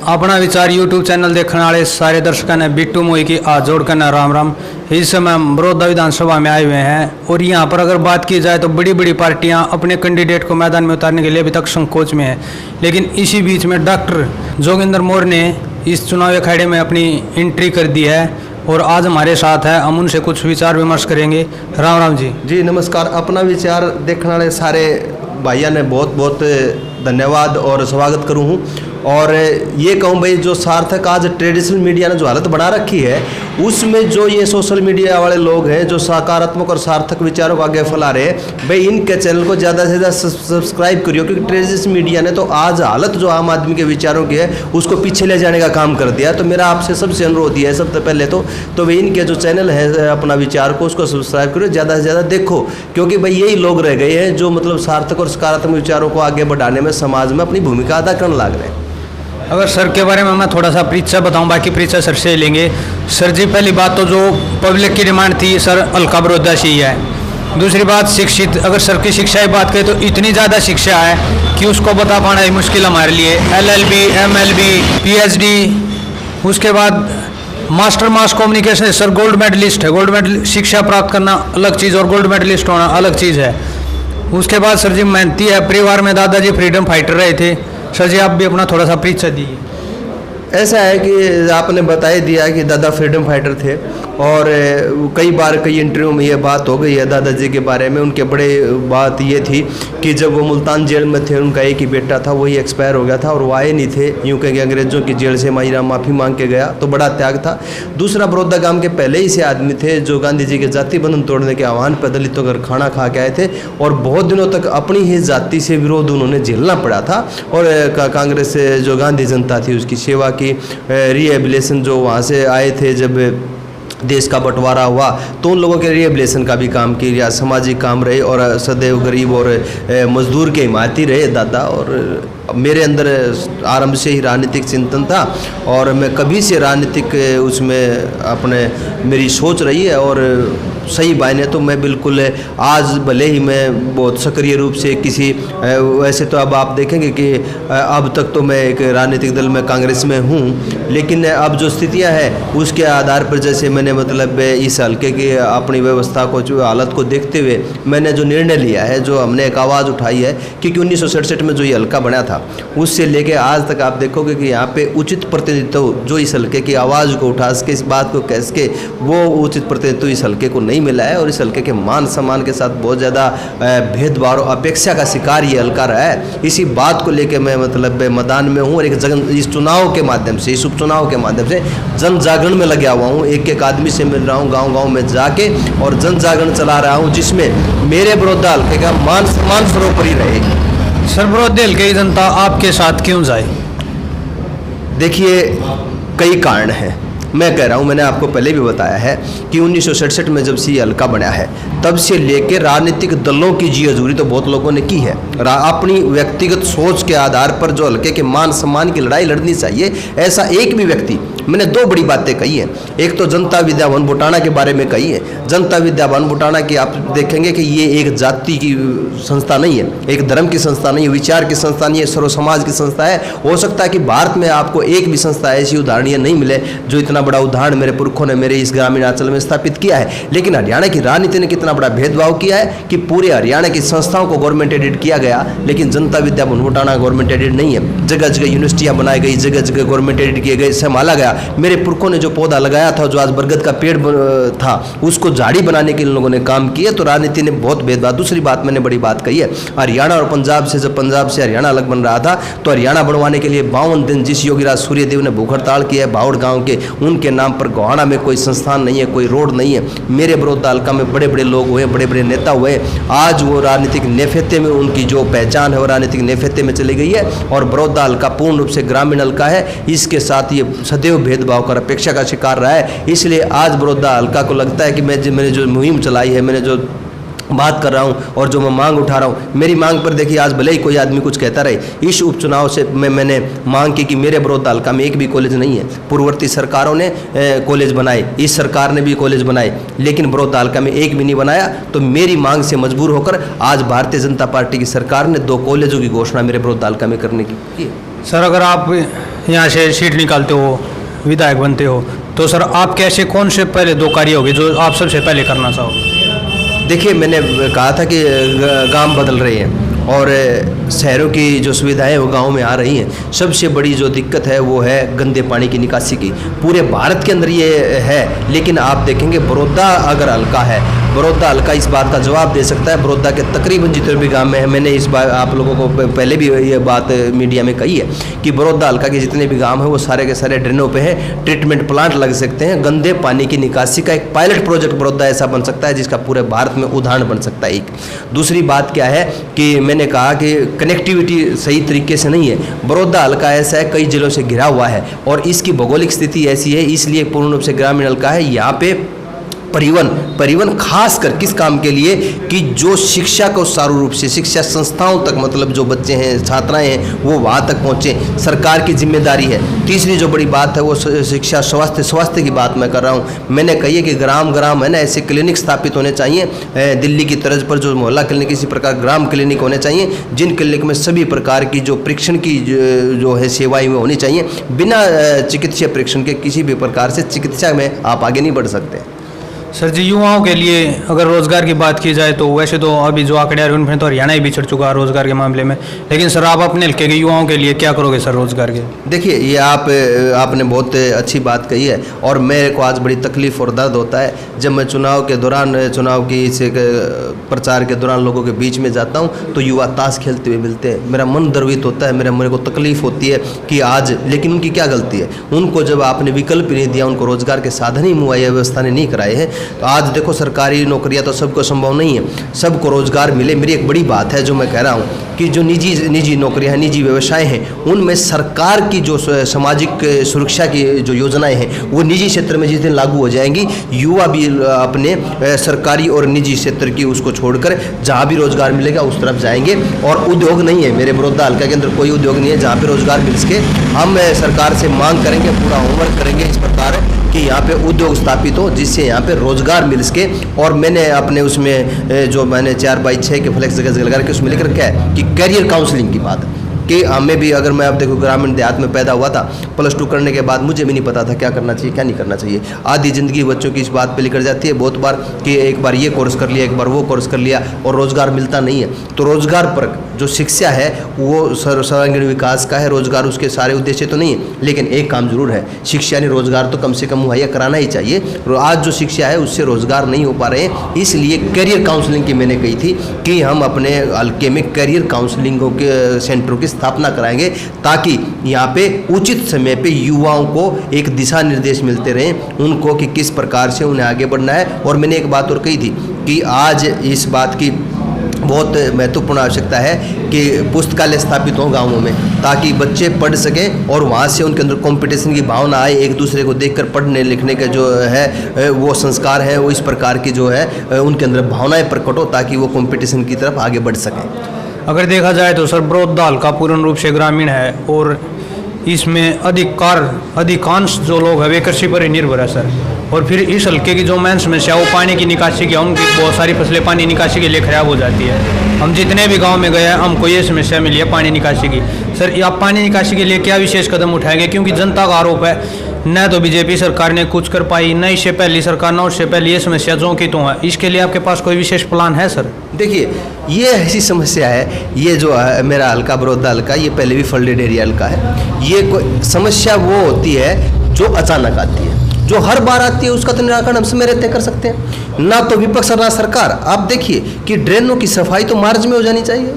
अपना विचार YouTube channel देखने वाले सारे दर्शकों ने बिट्टू मोई की हाथ जोड़ कर राम राम। इस समय हम बड़ौदा विधानसभा में आए हुए हैं और यहाँ पर अगर बात की जाए तो बड़ी बड़ी पार्टियाँ अपने कैंडिडेट को मैदान में उतारने के लिए अभी तक संकोच में है, लेकिन इसी बीच में डॉक्टर जोगिंदर मौर्य ने इस चुनावी अखाड़े में अपनी एंट्री कर दी है और आज हमारे साथ है। हम उनसे कुछ विचार विमर्श करेंगे। राम राम जी। जी नमस्कार। अपना विचार देखने वाले सारे भाइयों ने बहुत बहुत धन्यवाद और स्वागत करूँ हूँ। और ये कहूँ भाई, जो सार्थक आज ट्रेडिशनल मीडिया ने जो हालत बना रखी है उसमें जो ये सोशल मीडिया वाले लोग हैं जो सकारात्मक और सार्थक विचारों को आगे फैला रहे हैं, भाई इनके चैनल को ज़्यादा से ज़्यादा सब्सक्राइब करियो, क्योंकि ट्रेडिशनल मीडिया ने तो आज हालत जो आम आदमी के विचारों की है उसको पीछे ले जाने का काम कर दिया। तो मेरा आपसे सबसे अनुरोध है, सबसे पहले तो भाई इनके जो चैनल है अपना विचार को उसको सब्सक्राइब करो, ज़्यादा से ज़्यादा देखो, क्योंकि भाई यही लोग रह गए हैं जो मतलब सार्थक और सकारात्मक विचारों को आगे बढ़ाने में समाज में अपनी भूमिका अदा करने लग रहे हैं। अगर सर के बारे में मैं थोड़ा सा परिचय बताऊं, बाकी परिचय सर से लेंगे। सर जी, पहली बात तो जो पब्लिक की डिमांड थी सर हल्का बड़ौदा से ही है। दूसरी बात शिक्षित, अगर सर की शिक्षा की बात करें तो इतनी ज़्यादा शिक्षा है कि उसको बता पाना ही मुश्किल हमारे लिए। LLB, MLB, PhD, उसके बाद मास्टर मास कम्युनिकेशन है सर, गोल्ड मेडलिस्ट है। गोल्ड मेडल शिक्षा प्राप्त करना अलग चीज़ और गोल्ड मेडलिस्ट होना अलग चीज़ है। उसके बाद सर जी मेहनती है, परिवार में दादाजी फ्रीडम फाइटर रहे थे। सर जी आप भी अपना थोड़ा सा परिचय दीजिए। ऐसा है कि आपने बता ही दिया कि दादा फ्रीडम फाइटर थे और कई बार कई इंटरव्यू में ये बात हो गई है दादाजी के बारे में। उनके बड़े बात ये थी कि जब वो मुल्तान जेल में थे उनका एक ही बेटा था, वही एक्सपायर हो गया था और वो आए नहीं थे, यूँ कहेंगे अंग्रेज़ों की जेल से माहीराम माफ़ी मांग के गया, तो बड़ा त्याग था। दूसरा, बड़ौदा गांव के पहले ही से आदमी थे जो गांधी जी के जाति बंधन तोड़ने के आह्वान पर दलितों का खाना खा के आए थे और बहुत दिनों तक अपनी ही जाति से विरोध उन्होंने झेलना पड़ा था। और कांग्रेस से जो गांधी जनता थी उसकी सेवा की, रिहेबिलिटेशन जो वहाँ से आए थे जब देश का बंटवारा हुआ तो उन लोगों के रिहेबिलिटेशन का भी काम किया, सामाजिक काम रहे और सदैव गरीब और मजदूर के हिमायती रहे दादा। और मेरे अंदर आरंभ से ही राजनीतिक चिंतन था और मैं कभी से राजनीतिक उसमें अपने मेरी सोच रही है। और सही मायने तो मैं बिल्कुल आज भले ही मैं बहुत सक्रिय रूप से किसी वैसे तो अब आप देखेंगे कि अब तक तो मैं एक राजनीतिक दल में कांग्रेस में हूँ, लेकिन अब जो स्थितियाँ हैं उसके आधार पर जैसे मैंने मतलब इस हल्के की अपनी व्यवस्था को जो हालत को देखते हुए मैंने जो निर्णय लिया है, जो हमने एक आवाज़ उठाई है, क्योंकि 1967 में जो ये हल्का बना था उससे लेके आज तक आप देखोगे कि यहाँ पे उचित प्रतिनिधित्व जो इस हल्के की आवाज़ को उठा सके, इस बात को कह सके, वो उचित प्रतिनिधित्व इस हल्के को नहीं मिला है। और इस हल्के के मान सम्मान के साथ बहुत ज़्यादा भेदभाव और अपेक्षा का शिकार ये हल्का रहा है। इसी बात को लेकर मैं मतलब मैदान में हूँ और एक इस चुनाव के माध्यम से, इस उपचुनाव के माध्यम से जन जागरण में लगा हुआ हूँ। एक एक आदमी से मिल रहा हूँ, गाँव-गाँव में जाके और जन जागरण चला रहा हूँ, जिसमें मेरे बड़ौदा हल्के का मान सम्मान सर्वोपरि रहे। सर, बड़ौदा हल्के की जनता आपके साथ क्यों जाए? देखिए, कई कारण हैं। मैं कह रहा हूँ, मैंने आपको पहले भी बताया है कि 1967 में जब से ये हल्का बना है तब से लेके राजनीतिक दलों की जी हजूरी तो बहुत लोगों ने की है। अपनी व्यक्तिगत सोच के आधार पर जो हल्के के मान सम्मान की लड़ाई लड़नी चाहिए, ऐसा एक भी व्यक्ति, मैंने दो बड़ी बातें कही हैं। एक तो जनता विद्या भवन बुटाना के बारे में कही है। जनता विद्या भवन बुटाना की आप देखेंगे कि ये एक जाति की संस्था नहीं है, एक धर्म की संस्था नहीं है, विचार की संस्था नहीं है, सर्व समाज की संस्था है। हो सकता है कि भारत में आपको एक भी संस्था ऐसी उदाहरणीय नहीं मिले जो इतना बड़ा उदाहरण मेरे पुरखों ने मेरे इस ग्रामीण अंचल में स्थापित किया है। लेकिन हरियाणा की राजनीति ने कितना बड़ा भेदभाव किया है कि पूरे हरियाणा की संस्थाओं को गवर्नमेंट एडेड किया गया, लेकिन जनता विद्या भवन बुटाना गवर्नमेंट एडेड नहीं है। जगह जगह यूनिवर्सिटियां बनाई गई, जगह जगह गवर्नमेंट एडेड किए गए, संभाला गया। मेरे पुरखों ने जो पौधा लगाया था, जो आज बरगद का पेड़ था, उसको झाड़ी बनाने के इन लोगों ने काम किया। तो राजनीति ने बहुत भेदभाव। दूसरी बात मैंने बड़ी बात कही है, हरियाणा और पंजाब से, जब पंजाब से हरियाणा अलग बन रहा था तो हरियाणा बनवाने के लिए 52 दिन जिस योगीराज सूर्यदेव ने भूख हड़ताल किया है भावड़ गाँव के, उनके नाम पर गोहाना में कोई संस्थान नहीं है, कोई रोड नहीं है। मेरे बड़ौदा हल्का में बड़े बड़े लोग हुए, बड़े बड़े नेता हुए। आज वो राजनीतिक नैफियते में उनकी जो पहचान है वो राजनीतिक नैफियते में चली गई है और बड़ौदा हल्का पूर्ण रूप से ग्रामीण हल्का है। इसके साथ ये सदैव भेदभाव कर अपेक्षा का शिकार रहा है। इसलिए आज बड़ौदा हल्का को लगता है कि मैंने जो मुहिम चलाई है, मैंने जो बात कर रहा हूं और जो मैं मांग उठा रहा हूं, मेरी मांग पर देखिए आज भले ही कोई आदमी कुछ कहता रहे, इस उपचुनाव से मैंने मांग की कि मेरे बड़ौदा हल्का में एक भी कॉलेज नहीं है। पूर्ववर्ती सरकारों ने कॉलेज बनाए, इस सरकार ने भी कॉलेज बनाए, लेकिन बड़ौदा हल्का में एक भी नहीं बनाया। तो मेरी मांग से मजबूर होकर आज भारतीय जनता पार्टी की सरकार ने 2 कॉलेजों की घोषणा मेरे बड़ौदा हल्का में करने की। सर, अगर आप यहाँ से सीट निकालते हो, विधायक बनते हो, तो सर आप कैसे कौन से पहले 2 कार्य होंगे जो आप सबसे पहले करना चाहो? देखिए, मैंने कहा था कि गांव बदल रहे हैं और शहरों की जो सुविधाएं वो गांव में आ रही हैं। सबसे बड़ी जो दिक्कत है वो है गंदे पानी की निकासी की। पूरे भारत के अंदर ये है, लेकिन आप देखेंगे बड़ौदा अगर हल्का है, बड़ौदा हल्का इस बात का जवाब दे सकता है। बड़ौदा के तकरीबन जितने भी गांव में है, मैंने इस बार आप लोगों को पहले भी ये बात मीडिया में कही है कि बड़ौदा हल्का के जितने भी गांव हैं वो सारे के सारे ड्रेनों पे हैं। ट्रीटमेंट प्लांट लग सकते हैं। गंदे पानी की निकासी का एक पायलट प्रोजेक्ट बड़ौदा ऐसा बन सकता है जिसका पूरे भारत में उदाहरण बन सकता है। एक दूसरी बात क्या है कि मैंने कहा कि कनेक्टिविटी सही तरीके से नहीं है। बड़ौदा हल्का ऐसा है, कई जिलों से घिरा हुआ है और इसकी भौगोलिक स्थिति ऐसी है, इसलिए पूर्ण रूप से ग्रामीण हल्का है। यहाँ पे परिवहन खासकर किस काम के लिए कि जो शिक्षा को सुचारू रूप से शिक्षा संस्थाओं तक, मतलब जो बच्चे हैं, छात्राएं हैं, वो वहाँ तक पहुँचे, सरकार की जिम्मेदारी है। तीसरी जो बड़ी बात है वो शिक्षा, स्वास्थ्य की बात मैं कर रहा हूँ। मैंने कही है कि ग्राम है ना, ऐसे क्लिनिक स्थापित होने चाहिए। दिल्ली की तर्ज पर जो मोहल्ला क्लिनिक, इसी प्रकार ग्राम क्लिनिक होने चाहिए, जिन क्लिनिक में सभी प्रकार की जो परीक्षण की जो है सेवाएँ में होनी चाहिए। बिना चिकित्सीय परीक्षण के किसी भी प्रकार से चिकित्सा में आप आगे नहीं बढ़ सकते। सर जी, युवाओं के लिए अगर रोज़गार की बात की जाए तो वैसे तो अभी जो आंकड़े आ रहे हैं उनमें तो हरियाणा ही बिछड़ चुका है रोज़गार के मामले में, लेकिन सर आप अपने हल्के के युवाओं के लिए क्या करोगे सर रोज़गार के? देखिए, ये आपने बहुत अच्छी बात कही है और मेरे को आज बड़ी तकलीफ़ और दर्द होता है जब मैं चुनाव के दौरान, चुनाव की इस प्रचार के दौरान लोगों के बीच में जाता हूँ तो युवा ताश खेलते हुए मिलते हैं। मेरा मन द्रवित होता है, मेरे को तकलीफ़ होती है कि आज, लेकिन उनकी क्या गलती है? उनको जब आपने विकल्प नहीं दिया, उनको रोज़गार के साधन ही मुहैया व्यवस्था ने नहीं कराए हैं, तो आज देखो सरकारी नौकरियां तो सबको संभव नहीं है, सबको रोजगार मिले। मेरी एक बड़ी बात है जो मैं कह रहा हूँ कि जो निजी नौकरियां हैं, निजी व्यवसाय हैं, उनमें सरकार की जो सामाजिक सुरक्षा की जो योजनाएं हैं वो निजी क्षेत्र में जिस दिन लागू हो जाएंगी, युवा भी अपने सरकारी और निजी क्षेत्र की उसको छोड़कर जहाँ भी रोजगार मिलेगा उस तरफ जाएंगे। और उद्योग नहीं है, मेरे बड़ौदा हल्का के अंदर कोई उद्योग नहीं है जहाँ पे रोजगार मिल सके। हम सरकार से मांग करेंगे, पूरा होमवर्क करेंगे इस प्रकार कि यहाँ पे उद्योग स्थापित हो जिससे यहाँ पे रोजगार मिल सके। और मैंने अपने उसमें जो मैंने 4x6 के फ्लेक्स जगह लगा के उसमें लिख रखा है कि कैरियर काउंसलिंग की बात कि हमें भी, अगर मैं अब देखो ग्रामीण देहात में पैदा हुआ था, +2 करने के बाद मुझे भी नहीं पता था क्या करना चाहिए क्या नहीं करना चाहिए। आधी ज़िंदगी बच्चों की इस बात पे निकल जाती है बहुत बार कि एक बार ये कोर्स कर लिया, एक बार वो कोर्स कर लिया और रोज़गार मिलता नहीं है। तो रोज़गार पर जो शिक्षा है वो सर्वांगीण विकास का है, रोज़गार उसके सारे उद्देश्य तो नहीं है, लेकिन एक काम जरूर है, शिक्षा ने रोज़गार तो कम से कम मुहैया कराना ही चाहिए। आज जो शिक्षा है उससे रोज़गार नहीं हो पा रहे हैं, इसलिए कैरियर काउंसलिंग की मैंने कही थी कि हम अपने हल्के में कैरियर काउंसलिंगों के सेंटरों की स्थापना कराएंगे ताकि यहाँ पे उचित समय पे युवाओं को एक दिशा निर्देश मिलते रहें उनको कि किस प्रकार से उन्हें आगे बढ़ना है। और मैंने एक बात और कही थी कि आज इस बात की बहुत महत्वपूर्ण आवश्यकता है कि पुस्तकालय स्थापित हों गाँवों में ताकि बच्चे पढ़ सकें और वहाँ से उनके अंदर कंपटीशन की भावना आए, एक दूसरे को देखकर पढ़ने लिखने के जो है वो संस्कार है, वो इस प्रकार की जो है उनके अंदर भावनाएं प्रकट हो ताकि वो कंपटीशन की तरफ आगे बढ़ सकें। अगर देखा जाए तो सर बड़ौदा हल्का पूर्ण रूप से ग्रामीण है और इसमें अधिकांश जो लोग हैं वे कृषि पर ही निर्भर है सर। और फिर इस हल्के की जो मेन समस्या वो पानी की निकासी की, उनकी बहुत सारी फसलें पानी निकासी के लिए खराब हो जाती है। हम जितने भी गांव में गए हैं हमको ये समस्या मिली है पानी निकासी की। सर आप पानी निकासी के लिए क्या विशेष कदम उठाएंगे? क्योंकि जनता का आरोप है न तो बीजेपी सरकार ने कुछ कर पाई, न इससे पहली सरकार, न उससे पहले ये समस्या जो की तो है। इसके लिए आपके पास कोई विशेष प्लान है सर? देखिए, ये ऐसी समस्या है, ये जो है मेरा हल्का बड़ौदा हल्का, ये पहले भी फोल्डेड एरिया हल्का है। ये कोई समस्या वो होती है जो अचानक आती है, जो हर बार आती है उसका तो निराकरण हम समय रहते कर सकते हैं, ना तो विपक्ष और ना सरकार। आप देखिए कि ड्रेनों की सफाई तो मार्च में हो जानी चाहिए।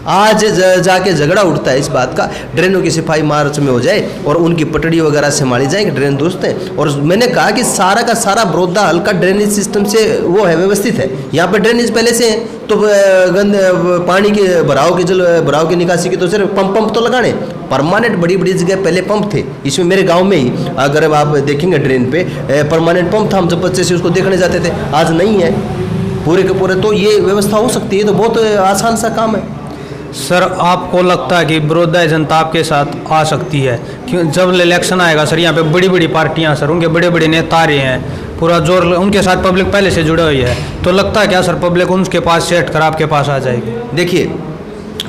आज जाके झगड़ा उठता है इस बात का, ड्रेनों की सफाई मार्च में हो जाए और उनकी पटड़ी वगैरह संभाली जाए कि ड्रेन दुरुस्त है। और मैंने कहा कि सारा का सारा बड़ौदा हल्का ड्रेनेज सिस्टम से वो है, व्यवस्थित है। यहाँ पे ड्रेनेज पहले से है तो पानी के भराव की निकासी की तो सिर्फ पंप तो लगाने परमानेंट बड़ी जगह पहले पंप थे। इसमें मेरे गांव में ही अगर आप देखेंगे ड्रेन पे परमानेंट पंप था, हम जब बच्चे से उसको देखने जाते थे, आज नहीं है पूरे के पूरे। तो ये व्यवस्था हो सकती है, तो बहुत आसान सा काम है। सर आपको लगता है कि बड़ौदा जनता आपके साथ आ सकती है? क्यों जब इलेक्शन आएगा सर यहाँ पे बड़ी बड़ी पार्टियाँ सर, उनके बड़े बड़े नेता आ रहे हैं, पूरा जोर उनके साथ पब्लिक पहले से जुड़ी हुई है, तो लगता है क्या सर पब्लिक उनके पास सेट कर आपके पास आ जाएगी? देखिए,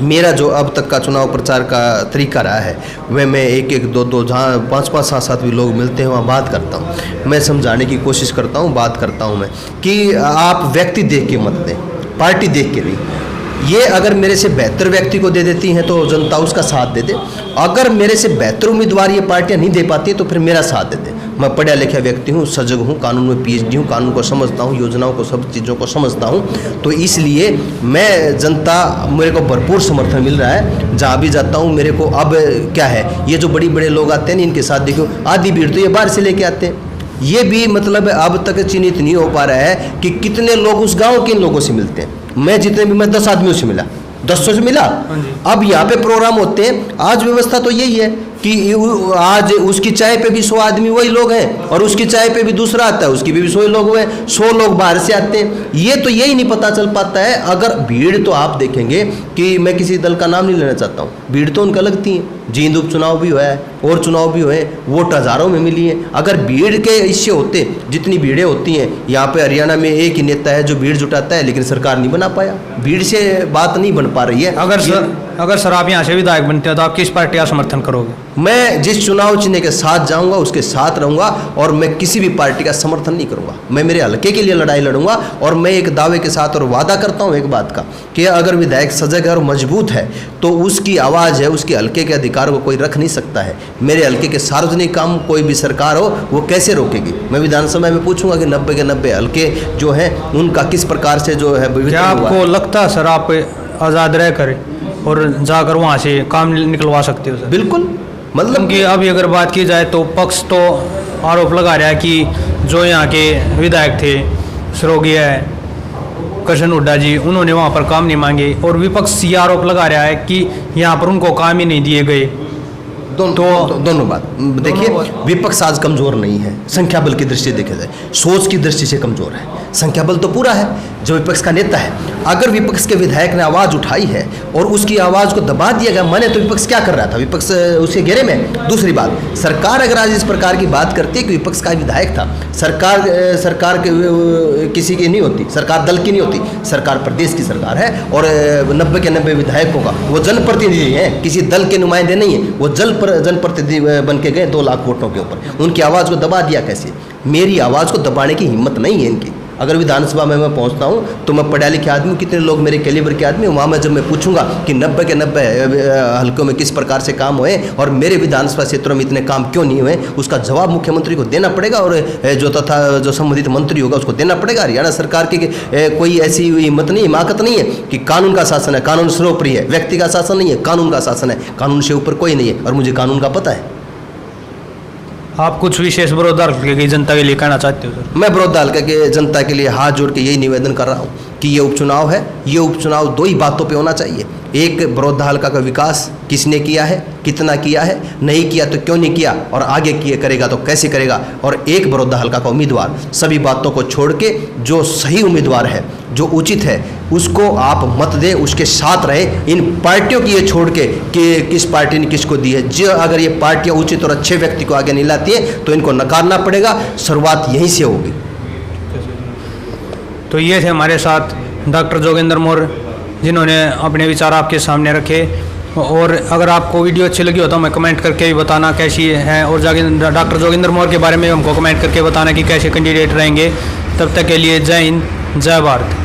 मेरा जो अब तक का चुनाव प्रचार का तरीका रहा है वह मैं एक दो जहाँ 5 7 भी लोग मिलते हैं वहाँ बात करता हूँ। मैं समझाने की कोशिश करता हूँ, बात करता हूँ मैं कि आप व्यक्ति देख के मत दें, पार्टी देख के नहीं। ये अगर मेरे से बेहतर व्यक्ति को दे देती हैं तो जनता उसका साथ दे दे, अगर मेरे से बेहतर उम्मीदवार ये पार्टियाँ नहीं दे पाती तो फिर मेरा साथ दे दे। मैं पढ़ा लिखा व्यक्ति हूँ, सजग हूँ, कानून में PhD हूँ, कानून को समझता हूँ, योजनाओं को, सब चीज़ों को समझता हूँ। तो इसलिए मैं जनता मेरे को भरपूर समर्थन मिल रहा है जहाँ भी जाता हूँ। मेरे को अब क्या है, ये जो बड़े बड़े लोग आते हैं इनके साथ देखो आधी भीड़ तो ये बाहर से लेके आते हैं। ये भी मतलब अब तक चिन्हित नहीं हो पा रहा है कि कितने लोग उस गाँव के लोगों से मिलते हैं। मैं जितने भी, मैं 10 आदमियों से मिला, 10 से मिला। अब यहाँ पे प्रोग्राम होते हैं, आज व्यवस्था तो यही है कि आज उसकी चाय पे भी 100 आदमी वही लोग हैं और उसकी चाय पे भी दूसरा आता है, उसकी भी 100 लोग हुए, 100 लोग बाहर से आते हैं। ये तो यही नहीं पता चल पाता है। अगर भीड़ तो आप देखेंगे कि मैं किसी दल का नाम नहीं लेना चाहता हूँ, भीड़ तो उनका लगती है। जींद उपचुनाव भी हुआ है और चुनाव भी हुए, वोट हज़ारों में मिली है। अगर भीड़ के इससे होते, जितनी भीड़ें होती हैं, यहाँ पे हरियाणा में एक ही नेता है जो भीड़ जुटाता है लेकिन सरकार नहीं बना पाया, भीड़ से बात नहीं बन पा रही है। अगर सर आप यहाँ से विधायक बनते हैं तो आप किस पार्टी का समर्थन करोगे? मैं जिस चुनाव चिन्ह के साथ जाऊंगा उसके साथ रहूंगा और मैं किसी भी पार्टी का समर्थन नहीं करूंगा। मैं मेरे हल्के के लिए लड़ाई लड़ूंगा और मैं एक दावे के साथ और वादा करता हूं एक बात का कि अगर विधायक सजग है और मजबूत है तो उसकी आवाज़ है, उसके हल्के के अधिकार को कोई रख नहीं सकता है। मेरे हल्के के सार्वजनिक काम कोई भी सरकार हो वो कैसे रोकेगी? मैं विधानसभा में पूछूंगा कि 90 के 90 हल्के जो हैं उनका किस प्रकार से जो है। क्या आपको लगता है सर आप आज़ाद रह करें और जाकर वहाँ से काम निकलवा सकते हो सर? बिल्कुल, मतलब कि अभी अगर बात की जाए तो पक्ष तो आरोप लगा रहा है कि जो यहाँ के विधायक थे स्वर्गीय कृष्ण हुड्डा जी, उन्होंने वहाँ पर काम नहीं मांगे, और विपक्ष ये आरोप लगा रहा है कि यहाँ पर उनको काम ही नहीं दिए गए। दोनों बात देखिए, विपक्ष आज कमजोर नहीं है, संख्या बल की दृष्टि देखा जाए, सोच की दृष्टि से कमजोर है। संख्या बल तो पूरा है जो विपक्ष का नेता है। अगर विपक्ष के विधायक ने आवाज़ उठाई है और उसकी आवाज़ को दबा दिया गया, माने तो विपक्ष क्या कर रहा था? विपक्ष उसके घेरे में। दूसरी बात, सरकार अगर आज इस प्रकार की बात करती है कि विपक्ष का विधायक था, सरकार के किसी की नहीं होती, सरकार दल की नहीं होती, सरकार प्रदेश की सरकार है और 90 के 90 विधायकों का वो जनप्रतिनिधि हैं, किसी दल के नुमाइंदे नहीं है। वो जनप्रतिनिधि बन के गए 2 लाख वोटों के ऊपर, उनकी आवाज़ को दबा दिया कैसे? मेरी आवाज़ को दबाने की हिम्मत नहीं है इनकी। अगर विधानसभा में मैं पहुंचता हूं तो मैं पढ़ा लिखे आदमी, कितने लोग मेरे कैलिबर के आदमी, वहाँ मैं जब मैं पूछूंगा कि 90 के 90 हल्कों में किस प्रकार से काम हुए और मेरे विधानसभा क्षेत्रों में इतने काम क्यों नहीं हुए, उसका जवाब मुख्यमंत्री को देना पड़ेगा और जो संबंधित मंत्री होगा उसको देना पड़ेगा। हरियाणा सरकार की कोई ऐसी हिम्मत नहीं, हिमाकत नहीं है कि कानून का शासन है, कानून सर्वोपरि है, व्यक्ति का शासन नहीं है, कानून का शासन है, कानून से ऊपर कोई नहीं है और मुझे कानून का पता है। आप कुछ विशेष बड़ौदा हल्के की जनता के लिए कहना चाहते हो सर? मैं बड़ौदा हल्के के जनता के लिए हाथ जोड़ के यही निवेदन कर रहा हूँ कि ये उपचुनाव है, ये उपचुनाव 2 ही बातों पे होना चाहिए। एक, बड़ौदा हल्का का विकास किसने किया है, कितना किया है, नहीं किया तो क्यों नहीं किया और आगे किए करेगा तो कैसे करेगा, और एक बड़ौदा हल्का का उम्मीदवार। सभी बातों को छोड़ के जो सही उम्मीदवार है, जो उचित है, उसको आप मत दें, उसके साथ रहे। इन पार्टियों की ये छोड़ के कि किस पार्टी ने किसको दी है, जो अगर ये पार्टियाँ उचित और अच्छे व्यक्ति को आगे नहीं लाती हैं तो इनको नकारना पड़ेगा। शुरुआत यहीं से होगी। तो ये थे हमारे साथ डॉक्टर जोगेंद्र मौर्य, जिन्होंने अपने विचार आपके सामने रखे। और अगर आपको वीडियो अच्छी लगी हो तो हमें कमेंट करके भी बताना कैसी है, और डॉक्टर जोगेंद्र मौर्य के बारे में हमको कमेंट करके बताना कि कैसे कैंडिडेट रहेंगे। तब तक के लिए जय हिंद, जय भारत।